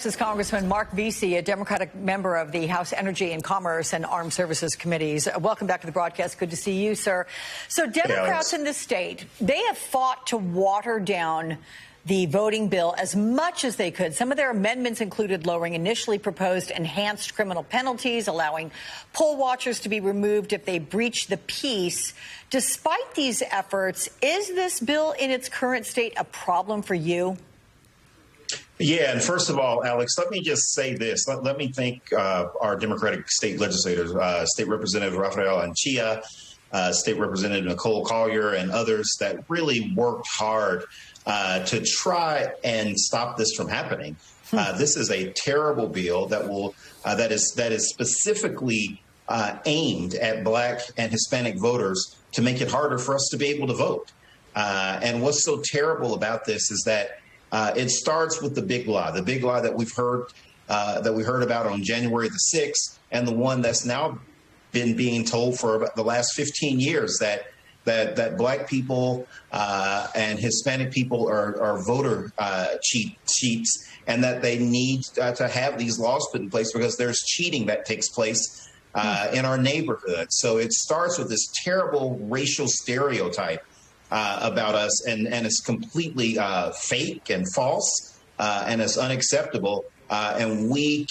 This is Congressman Mark Veasey, a Democratic member of the House Energy and Commerce and Armed Services Committees. Welcome back to the broadcast. Good to see you, sir. So Democrats in the state, they have fought to water down the voting bill as much as they could. Some of their amendments included lowering initially proposed enhanced criminal penalties, allowing poll watchers to be removed if they breach the peace. Despite these efforts, is this bill in its current state a problem for you? Yeah, and first of all, Alex, let me just say this. Let me thank our Democratic state legislators, State Representative Rafael Anchia, State Representative Nicole Collier, and others that really worked hard to try and stop this from happening. This is a terrible bill that is specifically aimed at Black and Hispanic voters to make it harder for us to be able to vote. And what's so terrible about this is that it starts with the big lie that we heard about on January the 6th, and the one that's now been being told for about the last 15 years that Black people and Hispanic people are voter cheats, and that they need to have these laws put in place because there's cheating that takes place in our neighborhood. So it starts with this terrible racial stereotype about us, and it's completely fake and false, and it's unacceptable. And we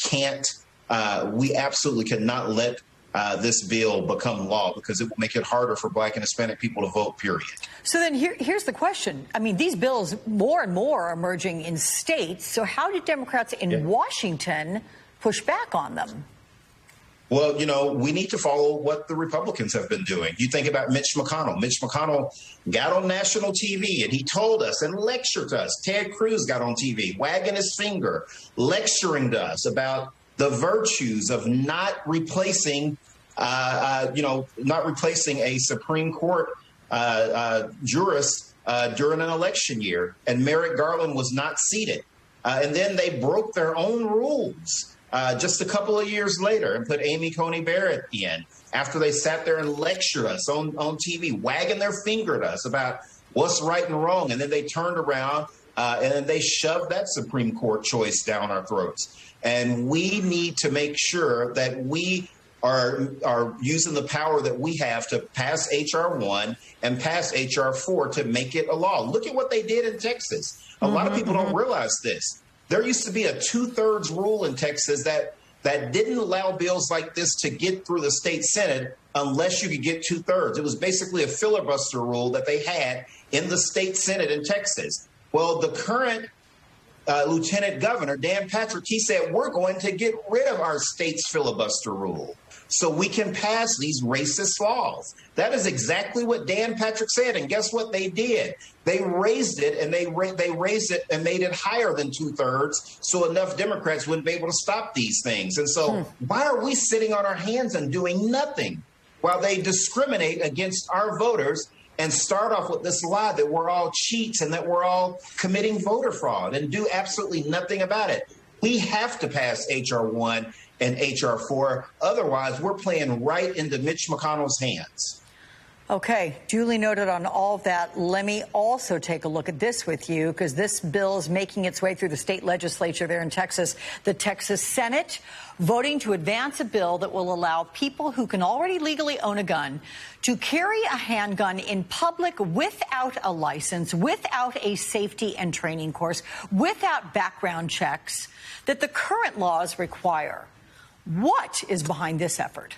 absolutely cannot let this bill become law, because it will make it harder for Black and Hispanic people to vote, period. So then here's the question. I mean, these bills more and more are emerging in states. So how did Democrats in Washington push back on them? Well, you know, we need to follow what the Republicans have been doing. You think about Mitch McConnell. Mitch McConnell got on national TV and he told us and lectured to us. Ted Cruz got on TV, wagging his finger, lecturing to us about the virtues of not replacing a Supreme Court jurist during an election year. And Merrick Garland was not seated. And then they broke their own rules just a couple of years later and put Amy Coney Barrett in, after they sat there and lectured us on TV, wagging their finger at us about what's right and wrong. And then they turned around and then they shoved that Supreme Court choice down our throats. And we need to make sure that we are using the power that we have to pass H.R. 1 and pass H.R. 4 to make it a law. Look at what they did in Texas. A lot of people don't realize this. There used to be a 2/3 rule in Texas that didn't allow bills like this to get through the state Senate unless you could get 2/3. It was basically a filibuster rule that they had in the state Senate in Texas. Well, the current Lieutenant Governor, Dan Patrick, he said, we're going to get rid of our state's filibuster rule so we can pass these racist laws. That is exactly what Dan Patrick said. And guess what they did? They raised it, and they raised it and made it higher than 2/3 so enough Democrats wouldn't be able to stop these things. And so why are we sitting on our hands and doing nothing while they discriminate against our voters and start off with this lie that we're all cheats and that we're all committing voter fraud and do absolutely nothing about it? We have to pass H.R. 1 and H.R. 4. Otherwise, we're playing right into Mitch McConnell's hands. Okay, duly noted on all of that. Let me also take a look at this with you, because this bill is making its way through the state legislature there in Texas. The Texas Senate voting to advance a bill that will allow people who can already legally own a gun to carry a handgun in public without a license, without a safety and training course, without background checks that the current laws require. What is behind this effort?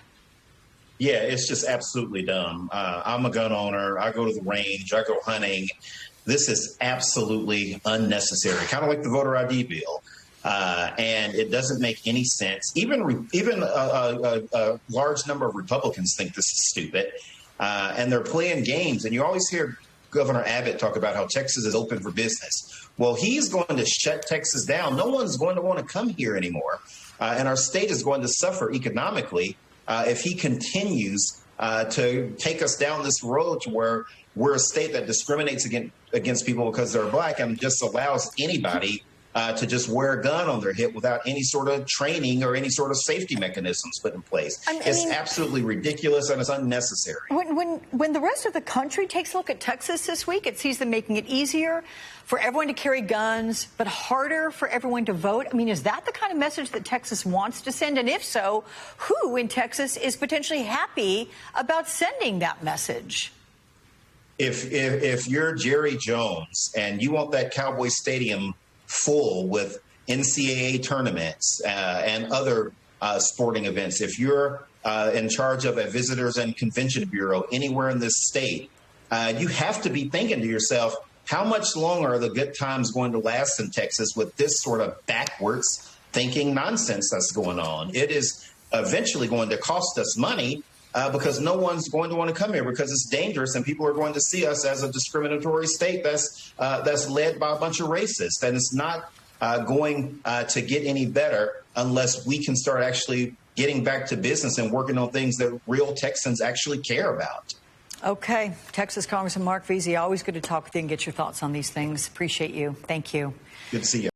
Yeah, it's just absolutely dumb. I'm a gun owner. I go to the range. I go hunting. This is absolutely unnecessary, kind of like the voter ID bill. And it doesn't make any sense. Even a large number of Republicans think this is stupid. And they're playing games. And you always hear Governor Abbott talk about how Texas is open for business. Well, he's going to shut Texas down. No one's going to want to come here anymore. And our state is going to suffer economically if he continues to take us down this road to where we're a state that discriminates against people because they're Black and just allows anybody to just wear a gun on their hip without any sort of training or any sort of safety mechanisms put in place. It's absolutely ridiculous and it's unnecessary. When the rest of the country takes a look at Texas this week, it sees them making it easier for everyone to carry guns, but harder for everyone to vote. I mean, is that the kind of message that Texas wants to send? And if so, who in Texas is potentially happy about sending that message? If you're Jerry Jones and you want that Cowboy Stadium full with NCAA tournaments and other sporting events, if you're in charge of a visitors and convention bureau anywhere in this state, you have to be thinking to yourself, how much longer are the good times going to last in Texas with this sort of backwards thinking nonsense that's going on? It is eventually going to cost us money because no one's going to want to come here because it's dangerous and people are going to see us as a discriminatory state that's led by a bunch of racists. And it's not going to get any better unless we can start actually getting back to business and working on things that real Texans actually care about. Okay. Texas Congressman Mark Veasey, always good to talk with you and get your thoughts on these things. Appreciate you. Thank you. Good to see you.